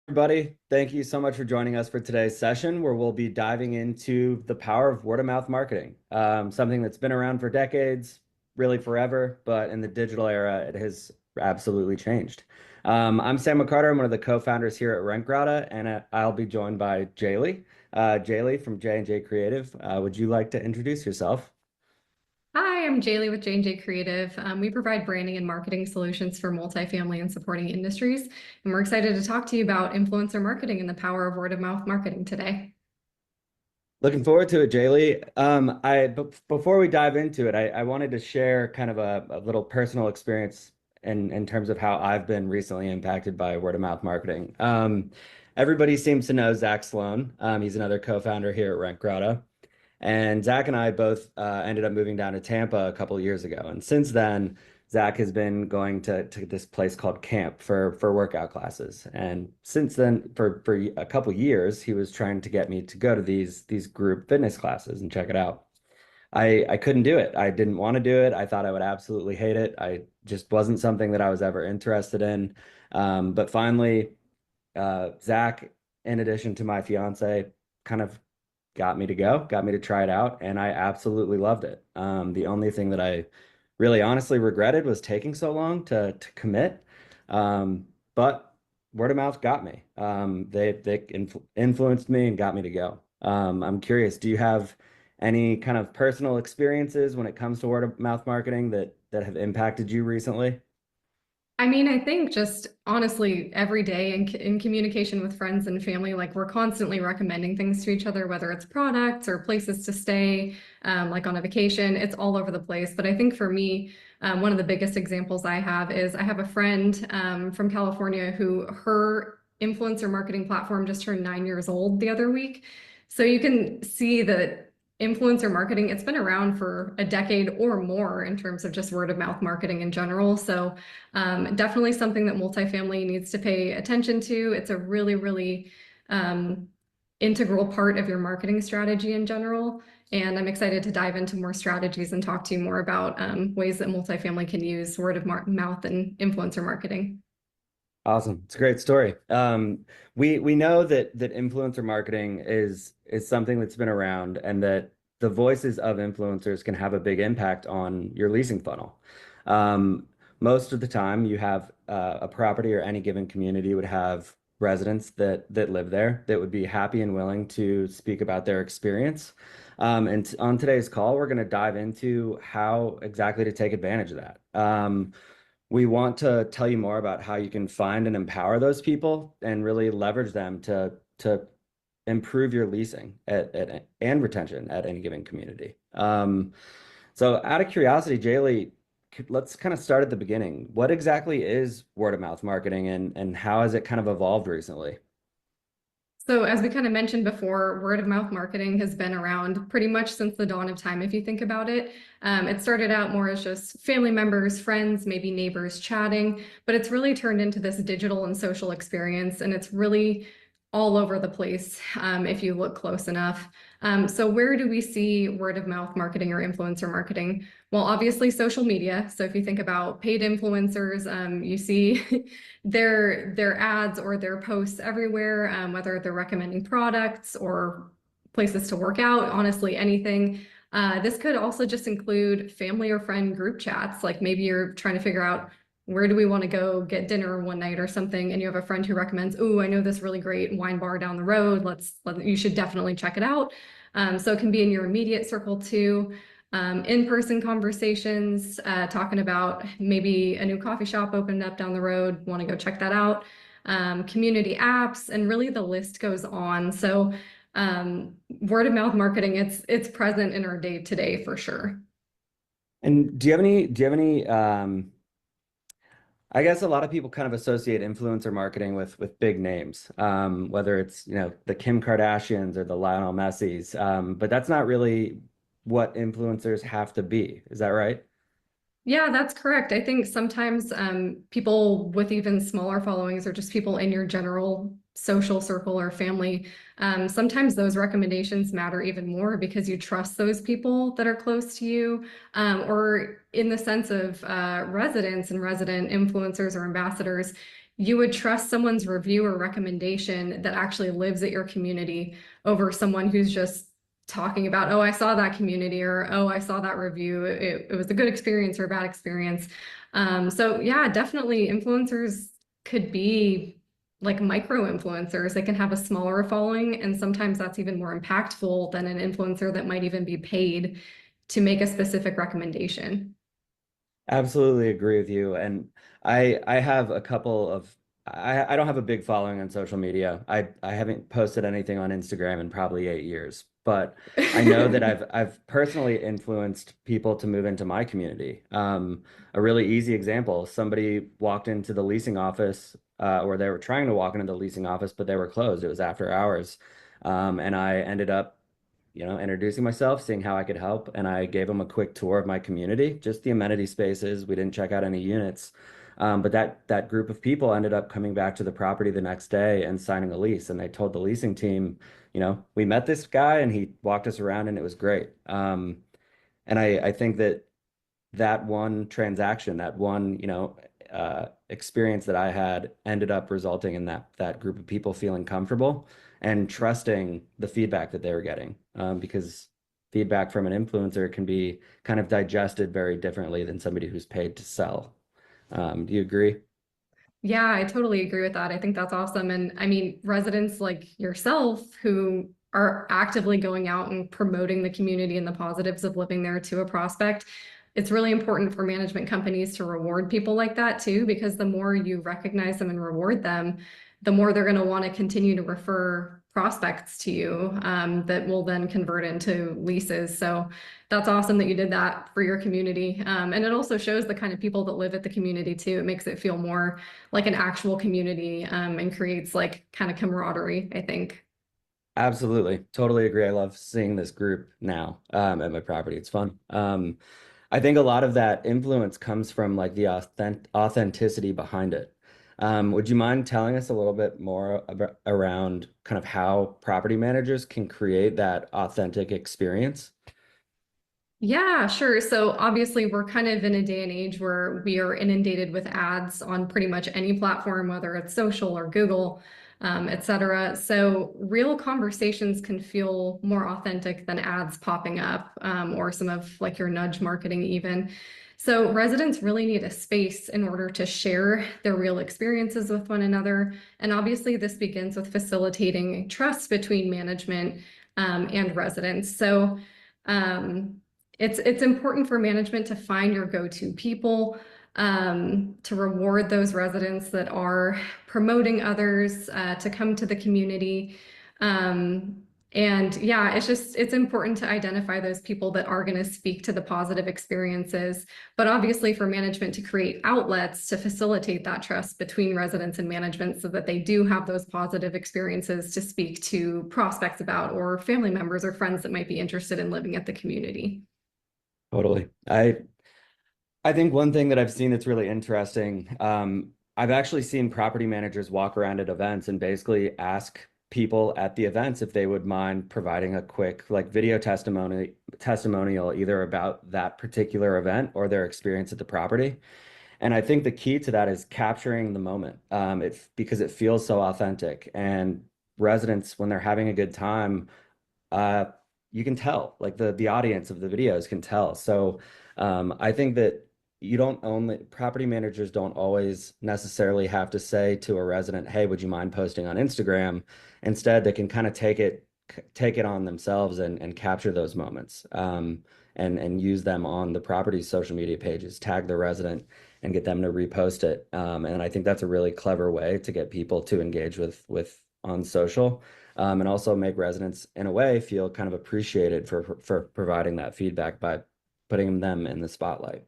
Everybody, thank you so much for joining us for today's session, where we'll be diving into the power of word of mouth marketing, something that's been around for decades, really forever, but in the digital era, it has absolutely changed. I'm Sam McArtor. I'm one of the co-founders here at Rentgrata, and I'll be joined by Jayley. Jayley from J&J Creative. Would you like to introduce yourself? Hi, I'm Jayley with J&J Creative. We provide branding and marketing solutions for multifamily and supporting industries, and we're excited to talk to you about influencer marketing and the power of word of mouth marketing today. Looking forward to it, Jaylee. Before we dive into it, I wanted to share kind of a little personal experience in terms of how I've been recently impacted by word of mouth marketing. Everybody seems to know Zach Sloan. He's another co-founder here at Rent Grata. And Zach and I both ended up moving down to Tampa a couple of years ago. And since then, Zach has been going to this place called Camp for workout classes. And since then, for a couple of years, he was trying to get me to go to these group fitness classes and check it out. I couldn't do it. I didn't want to do it. I thought I would absolutely hate it. I just wasn't something that I was ever interested in. But finally, Zach, in addition to my fiance, kind of got me to try it out, and I absolutely loved it. The only thing that I really honestly regretted was taking so long to commit. But word of mouth got me. They influenced me and got me to go. I'm curious, do you have any kind of personal experiences when it comes to word of mouth marketing that have impacted you recently? I mean, I think just honestly, every day in communication with friends and family, like we're constantly recommending things to each other, whether it's products or places to stay, like on a vacation, it's all over the place. But I think for me, one of the biggest examples I have is I have a friend from California who her influencer marketing platform just turned 9 years old the other week. So you can see that influencer marketing, it's been around for a decade or more in terms of just word of mouth marketing in general. So definitely something that multifamily needs to pay attention to. It's a really, really integral part of your marketing strategy in general. And I'm excited to dive into more strategies and talk to you more about ways that multifamily can use word of mouth and influencer marketing. Awesome. It's a great story. We know that influencer marketing is something that's been around, and that the voices of influencers can have a big impact on your leasing funnel. Most of the time, you have a property, or any given community would have residents that live there that would be happy and willing to speak about their experience. On today's call, we're going to dive into how exactly to take advantage of that. We want to tell you more about how you can find and empower those people and really leverage them to improve your leasing and retention at any given community. So out of curiosity, Jaylee, let's kind of start at the beginning. What exactly is word of mouth marketing, and how has it kind of evolved recently? So, as we kind of mentioned before, word of mouth marketing has been around pretty much since the dawn of time, if you think about it. It started out more as just family members, friends, maybe neighbors chatting, but it's really turned into this digital and social experience, and it's really all over the place if you look close enough. So, where do we see word of mouth marketing or influencer marketing? Well, obviously, social media. So, if you think about paid influencers, you see their ads or their posts everywhere, whether they're recommending products or places to work out, honestly, anything. This could also just include family or friend group chats. Like maybe you're trying to figure out where do we want to go get dinner one night or something, and you have a friend who recommends, oh, I know this really great wine bar down the road. You should definitely check it out. So it can be in your immediate circle too. In-person conversations, talking about maybe a new coffee shop opened up down the road, want to go check that out. Community apps, and really the list goes on. So word of mouth marketing, it's present in our day to day for sure. And do you have any I guess a lot of people kind of associate influencer marketing with big names, whether it's, the Kim Kardashians or the Lionel Messis, but that's not really what influencers have to be. Is that right? Yeah, that's correct. I think sometimes people with even smaller followings or just people in your general social circle or family, sometimes those recommendations matter even more because you trust those people that are close to you, or in the sense of residents and resident influencers or ambassadors. you would trust someone's review or recommendation that actually lives at your community over someone who's just talking about, oh, I saw that community, or oh, I saw that review. It was a good experience or a bad experience. So yeah, definitely influencers could be like micro influencers. They can have a smaller following, and sometimes that's even more impactful than an influencer that might even be paid to make a specific recommendation. Absolutely agree with you. And I have a couple of I don't have a big following on social media. I haven't posted anything on Instagram in probably 8 years, but I know that I've personally influenced people to move into my community. A really easy example, somebody walked into the leasing office, or they were trying to walk into the leasing office, but they were closed. It was after hours. And I ended up introducing myself, seeing how I could help, and I gave them a quick tour of my community, just the amenity spaces. We didn't check out any units, but that group of people ended up coming back to the property the next day and signing a lease. And they told the leasing team, we met this guy and he walked us around and it was great. And I think that one transaction, that one, experience that I had ended up resulting in that group of people feeling comfortable and trusting the feedback that they were getting. Because feedback from an influencer can be kind of digested very differently than somebody who's paid to sell. Do you agree? Yeah, I totally agree with that. I think that's awesome. And I mean, residents like yourself who are actively going out and promoting the community and the positives of living there to a prospect, it's really important for management companies to reward people like that too, because the more you recognize them and reward them, the more they're going to want to continue to refer prospects to you, that will then convert into leases. So that's awesome that you did that for your community. And it also shows the kind of people that live at the community too. It makes it feel more like an actual community, and creates like kind of camaraderie, I think. Absolutely. Totally agree. I love seeing this group now at my property. It's fun. I think a lot of that influence comes from like the authenticity behind it. Would you mind telling us a little bit more around kind of how property managers can create that authentic experience? Yeah, sure. So obviously, we're kind of in a day and age where we are inundated with ads on pretty much any platform, whether it's social or Google, et cetera. So real conversations can feel more authentic than ads popping up, or some of like your nudge marketing even. So residents really need a space in order to share their real experiences with one another. And obviously, this begins with facilitating trust between management, and residents. So um, it's important for management to find your go-to people, to reward those residents that are promoting others, to come to the community. Um, and yeah, it's important to identify those people that are going to speak to the positive experiences, but obviously for management to create outlets to facilitate that trust between residents and management so that they do have those positive experiences to speak to prospects about, or family members or friends that might be interested in living at the community. Totally. I think one thing that I've seen that's really interesting, I've actually seen property managers walk around at events and basically ask people at the events if they would mind providing a quick like video testimonial either about that particular event or their experience at the property. And I think the key to that is capturing the moment. Because it feels so authentic and residents when they're having a good time, uh, you can tell, like the audience of the videos can tell. So I think that you don't only property managers don't always necessarily have to say to a resident, "Hey, would you mind posting on Instagram?" Instead, they can kind of take it on themselves and capture those moments, and use them on the property's social media pages, tag the resident, and get them to repost it. And I think that's a really clever way to get people to engage with on social, and also make residents in a way feel kind of appreciated for providing that feedback by putting them in the spotlight.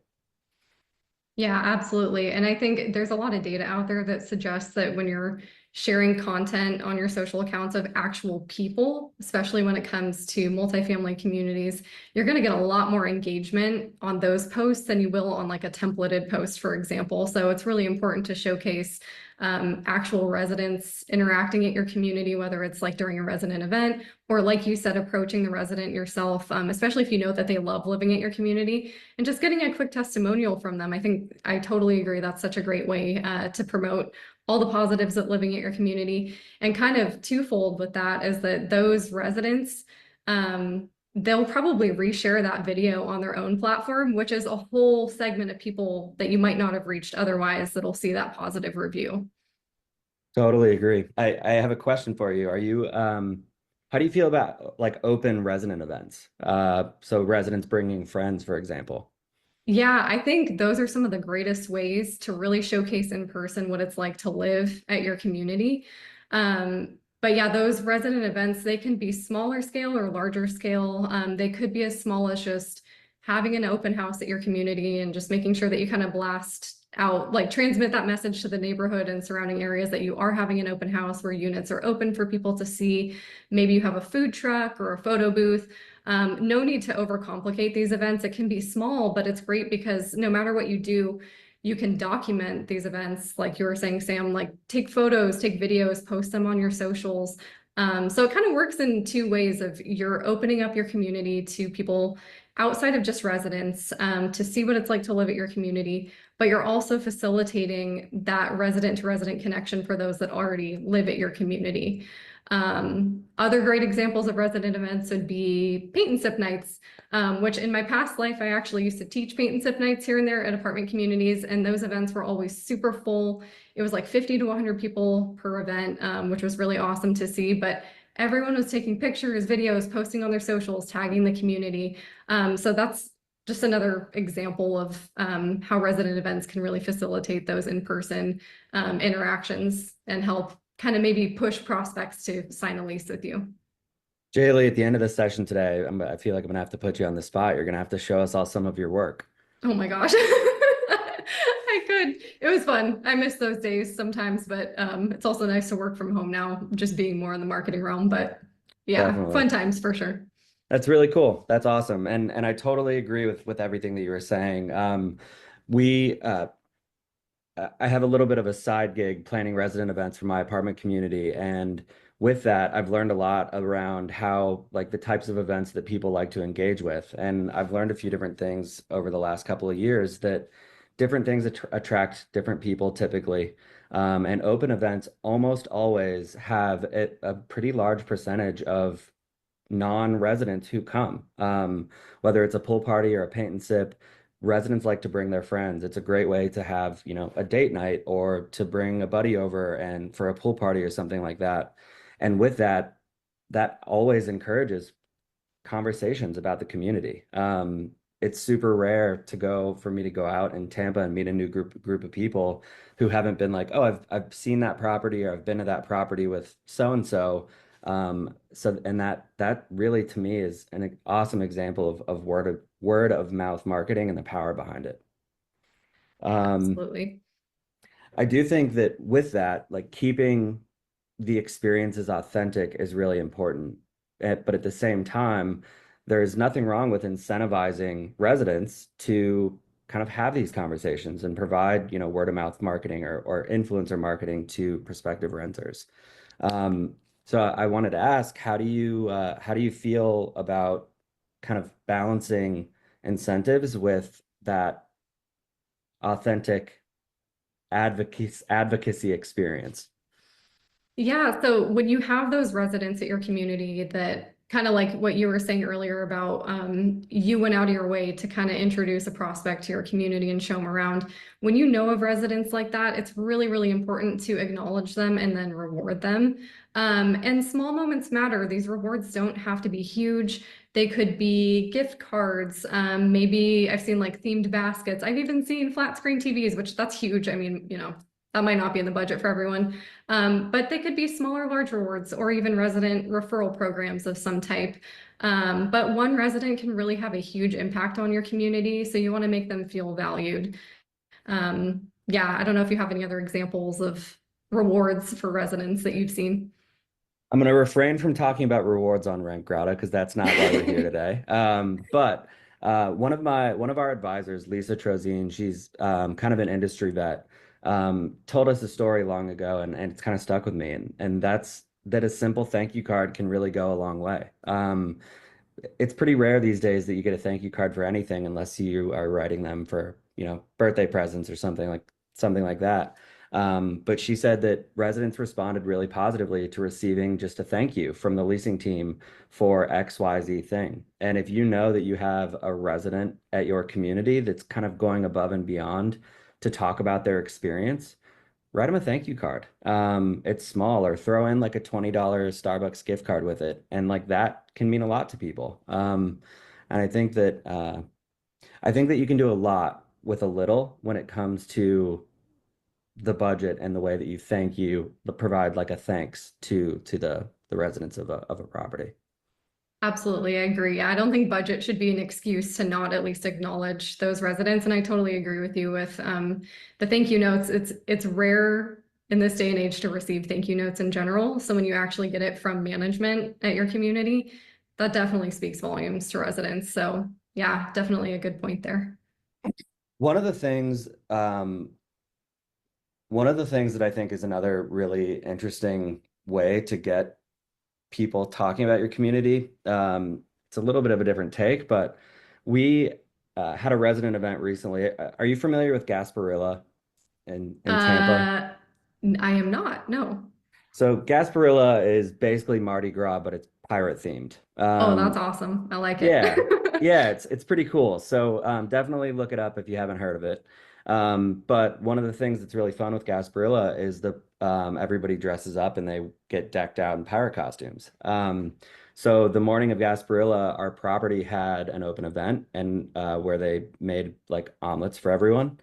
Yeah, absolutely. And I think there's a lot of data out there that suggests that when you're sharing content on your social accounts of actual people, especially when it comes to multifamily communities, you're going to get a lot more engagement on those posts than you will on like a templated post, for example. So it's really important to showcase, actual residents interacting at your community, whether it's like during a resident event or like you said, approaching the resident yourself, especially if you know that they love living at your community and just getting a quick testimonial from them. I think I totally agree. That's such a great way, to promote all the positives of living at your community. And kind of twofold with that is that those residents, they'll probably reshare that video on their own platform, which is a whole segment of people that you might not have reached otherwise that'll see that positive review. Totally agree. I have a question for you. How do you feel about like open resident events? So residents bringing friends, for example. Yeah, I think those are some of the greatest ways to really showcase in person what it's like to live at your community. But yeah, those resident events, they can be smaller scale or larger scale. They could be as small as just having an open house at your community and just making sure that you kind of blast out, like transmit that message to the neighborhood and surrounding areas that you are having an open house where units are open for people to see. Maybe you have a food truck or a photo booth. No need to overcomplicate these events. It can be small, but it's great because no matter what you do, you can document these events. Like you were saying, Sam, like take photos, take videos, post them on your socials. So it kind of works in two ways of you're opening up your community to people outside of just residents to see what it's like to live at your community, but you're also facilitating that resident to resident connection for those that already live at your community. Other great examples of resident events would be paint and sip nights, which in my past life, I actually used to teach paint and sip nights here and there at apartment communities, and those events were always super full. It was like 50 to 100 people per event, which was really awesome to see, but everyone was taking pictures, videos, posting on their socials, tagging the community. So that's just another example of how resident events can really facilitate those in-person interactions and help kind of maybe push prospects to sign a lease with you. Jaylee, at the end of the session today, I feel like I'm gonna have to put you on the spot. You're gonna have to show us all some of your work. Oh my gosh. I could. It was fun. I miss those days sometimes, but it's also nice to work from home now, just being more in the marketing realm. But yeah, Definitely. fun times for sure. That's really cool. That's awesome. And I totally agree with everything that you were saying. We I have a little bit of a side gig planning resident events for my apartment community. And with that, I've learned a lot around how, like, the types of events that people like to engage with. And I've learned a few different things over the last couple of years that different things attract different people typically. And open events almost always have a pretty large percentage of non-residents who come. Whether it's a pool party or a paint and sip, residents like to bring their friends. It's a great way to have, a date night or to bring a buddy over and for a pool party or something like that. And with that, that always encourages conversations about the community. It's super rare for me to go out in Tampa and meet a new group of people who haven't been like, oh, I've seen that property or I've been to that property with so and so. And that really to me is an awesome example of word of mouth marketing and the power behind it. Um, Absolutely. I do think that with that, like keeping the experiences authentic is really important. But at the same time, there's nothing wrong with incentivizing residents to kind of have these conversations and provide, word of mouth marketing or influencer marketing to prospective renters. Um, so I wanted to ask, how do you feel about kind of balancing incentives with that authentic advocacy experience? Yeah, so when you have those residents at your community that kind of like what you were saying earlier about you went out of your way to kind of introduce a prospect to your community and show them around. When you know of residents like that, it's really, really important to acknowledge them and then reward them. And small moments matter. These rewards don't have to be huge. They could be gift cards. Maybe I've seen like themed baskets. I've even seen flat screen TVs, which that's huge. I mean, that might not be in the budget for everyone. But they could be smaller, large rewards or even resident referral programs of some type. But one resident can really have a huge impact on your community. So you want to make them feel valued. Yeah, I don't know if you have any other examples of rewards for residents that you've seen. I'm going to refrain from talking about rewards on Rentgrata because that's not why we're here today. But one of our advisors, Lisa Trozine, she's kind of an industry vet, told us a story long ago, and it's kind of stuck with me. And that a simple thank you card can really go a long way. It's pretty rare these days that you get a thank you card for anything unless you are writing them for, birthday presents or something like that. But she said that residents responded really positively to receiving just a thank you from the leasing team for XYZ thing. And if you know that you have a resident at your community that's kind of going above and beyond to talk about their experience, write them a thank you card. It's small, or throw in like a $20 Starbucks gift card with it. And like that can mean a lot to people. And I think that you can do a lot with a little when it comes to the budget and the way that you provide like a thanks to the residents of a property. Absolutely, I agree. I don't think budget should be an excuse to not at least acknowledge those residents. And I totally agree with you with the thank you notes. It's rare in this day and age to receive thank you notes in general. So when you actually get it from management at your community, that definitely speaks volumes to residents. So yeah, definitely a good point there. One of the things, one of the things that I think is another really interesting way to get people talking about your community. It's a little bit of a different take, but we had a resident event recently. Are you familiar with Gasparilla in Tampa? Uh, I am not, no. So Gasparilla is basically Mardi Gras, but it's pirate themed. Oh, that's awesome. I like it. Yeah, yeah, it's pretty cool. So definitely look it up if you haven't heard of it. But one of the things that's really fun with Gasparilla is the everybody dresses up and they get decked out in pirate costumes. So the morning of Gasparilla, our property had an open event and where they made like omelets for everyone.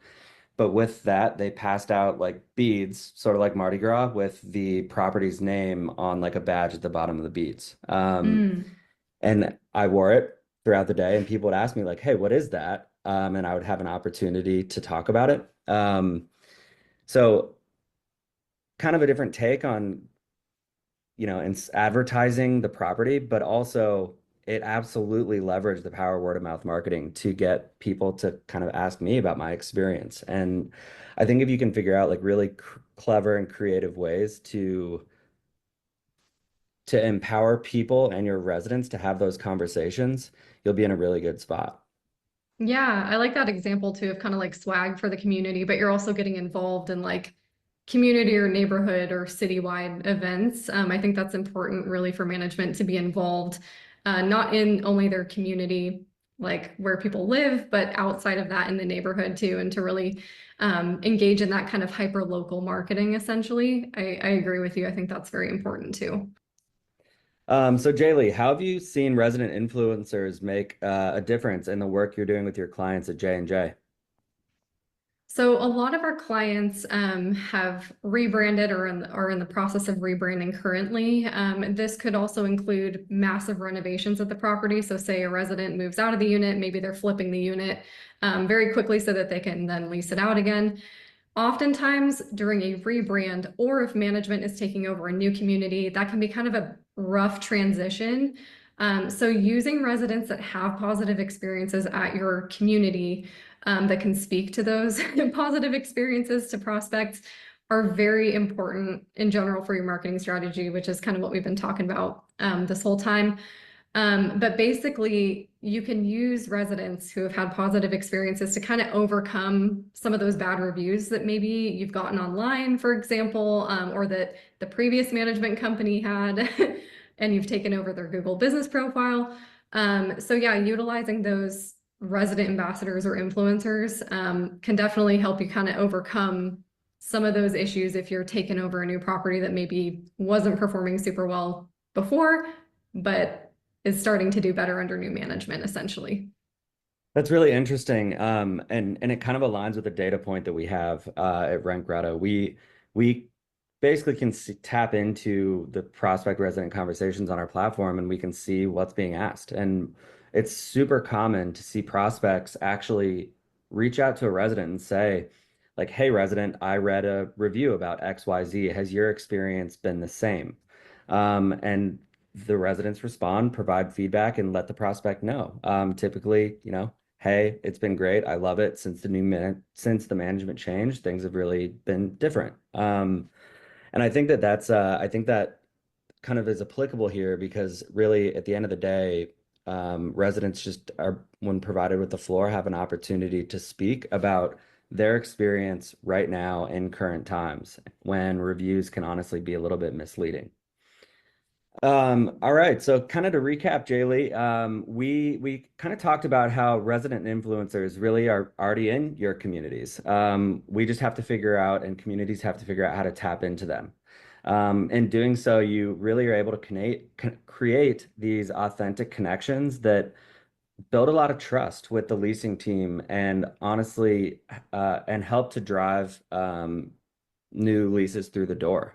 But with that, they passed out like beads, sort of like Mardi Gras, with the property's name on like a badge at the bottom of the beads. Mm. And I wore it throughout the day, and people would ask me like, "Hey, what is that?" And I would have an opportunity to talk about it. So kind of a different take on, in advertising the property, but also it absolutely leveraged the power of word of mouth marketing to get people to kind of ask me about my experience. And I think if you can figure out like really clever and creative ways to empower people and your residents to have those conversations, you'll be in a really good spot. Yeah, I like that example too of kind of like swag for the community, but you're also getting involved in like community or neighborhood or citywide events. I think that's important really for management to be involved, not in only their community, like where people live, but outside of that in the neighborhood too, and to really engage in that kind of hyper local marketing essentially. I agree with you. I think that's very important too. So Jaylee, how have you seen resident influencers make a difference in the work you're doing with your clients at J&J? So a lot of our clients have rebranded or are in the process of rebranding currently. This could also include massive renovations of the property. So say a resident moves out of the unit, maybe they're flipping the unit very quickly so that they can then lease it out again. Oftentimes during a rebrand, or if management is taking over a new community, that can be kind of a rough transition. So using residents that have positive experiences at your community that can speak to those positive experiences to prospects are very important in general for your marketing strategy, which is kind of what we've been talking about this whole time. But basically, you can use residents who have had positive experiences to kind of overcome some of those bad reviews that maybe you've gotten online, for example, or that the previous management company had, and you've taken over their Google business profile. So yeah, utilizing those resident ambassadors or influencers can definitely help you kind of overcome some of those issues if you're taking over a new property that maybe wasn't performing super well before, but is starting to do better under new management, essentially. That's really interesting. And it kind of aligns with the data point that we have at Rentgrata. We basically can tap into the prospect resident conversations on our platform, and we can see what's being asked. And it's super common to see prospects actually reach out to a resident and say, like, "Hey, resident, I read a review about XYZ. Has your experience been the same?" And the residents respond, provide feedback, and let the prospect know. Typically, hey, it's been great. I love it since since the management changed, things have really been different. And I think that kind of is applicable here because really at the end of the day, residents just are, when provided with the floor, have an opportunity to speak about their experience right now in current times when reviews can honestly be a little bit misleading. All right. So kind of to recap, Jaylee, we kind of talked about how resident influencers really are already in your communities. We just have to figure out, and communities have to figure out how to tap into them. In doing so, you really are able to create these authentic connections that build a lot of trust with the leasing team, and honestly, and help to drive new leases through the door.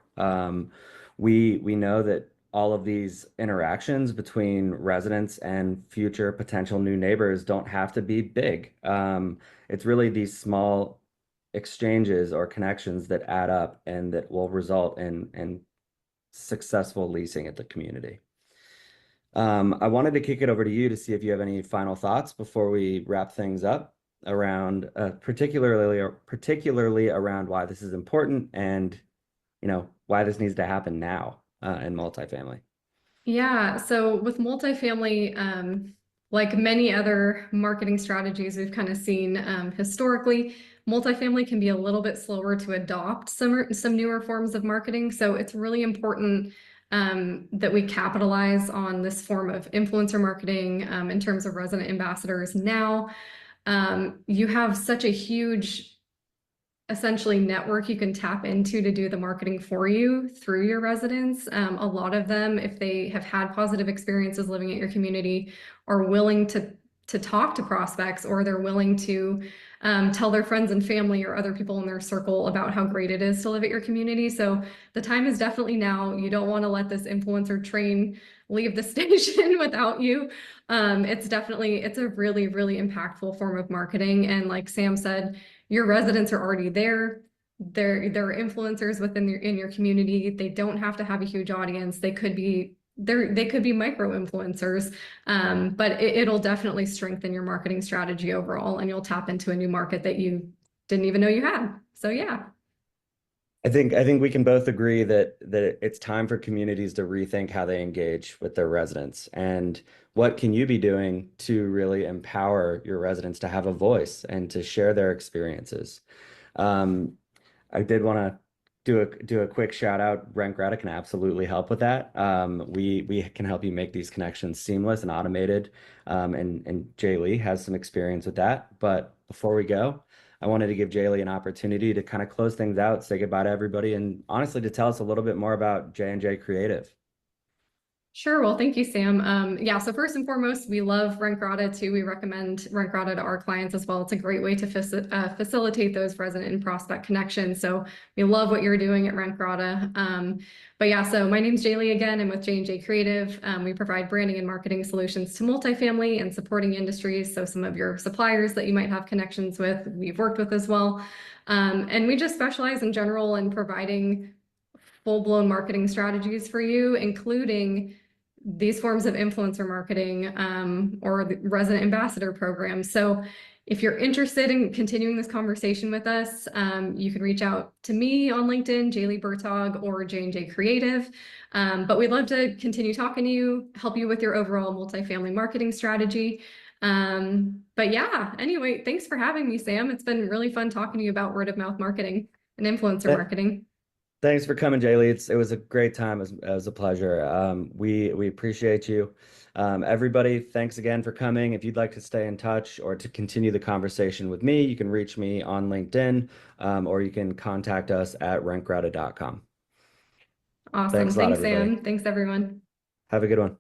We know that all of these interactions between residents and future potential new neighbors don't have to be big. It's really these small exchanges or connections that add up and that will result in successful leasing at the community. I wanted to kick it over to you to see if you have any final thoughts before we wrap things up around particularly around why this is important and why this needs to happen now in multifamily. Yeah, so with multifamily, like many other marketing strategies we've kind of seen historically, multifamily can be a little bit slower to adopt some newer forms of marketing. So it's really important that we capitalize on this form of influencer marketing in terms of resident ambassadors now. You have such a huge essentially network you can tap into to do the marketing for you through your residents. A lot of them, if they have had positive experiences living at your community, are willing to talk to prospects, or they're willing to tell their friends and family or other people in their circle about how great it is to live at your community. So the time is definitely now. You don't want to let this influencer train leave the station without you. It's a really, really impactful form of marketing. And like Sam said, your residents are already there. They're influencers in your community. They don't have to have a huge audience. They could be micro influencers, but it'll definitely strengthen your marketing strategy overall, and you'll tap into a new market that you didn't even know you had. So yeah. I think we can both agree that it's time for communities to rethink how they engage with their residents, and what can you be doing to really empower your residents to have a voice and to share their experiences. Um, I did want to do a quick shout out. Rentgrata can absolutely help with that. We can help you make these connections seamless and automated. And Jayley has some experience with that. But before we go, I wanted to give Jayley an opportunity to kind of close things out, say goodbye to everybody, and honestly to tell us a little bit more about J&J Creative. Sure. Well, thank you, Sam. Yeah, so first and foremost, we love Rentgrata too. We recommend Rentgrata to our clients as well. It's a great way to facilitate those resident and prospect connections. So we love what you're doing at Rentgrata. But yeah, so my name's Jayley again. I'm with J&J Creative. We provide branding and marketing solutions to multifamily and supporting industries. So some of your suppliers that you might have connections with, we've worked with as well. And we just specialize in general in providing full-blown marketing strategies for you, including these forms of influencer marketing or the resident ambassador program. So if you're interested in continuing this conversation with us, you can reach out to me on LinkedIn, Jayley Bertog, or J&J Creative. But we'd love to continue talking to you, help you with your overall multifamily marketing strategy. But yeah, anyway, thanks for having me, Sam. It's been really fun talking to you about word of mouth marketing and influencer Th- marketing. Thanks for coming, Jayley. It was a great time. It was a pleasure. We appreciate you. Everybody, thanks again for coming. If you'd like to stay in touch or to continue the conversation with me, you can reach me on LinkedIn, or you can contact us at rentgrata.com. Awesome. Thanks a lot, Thanks, everybody. Sam. Thanks, everyone. Have a good one.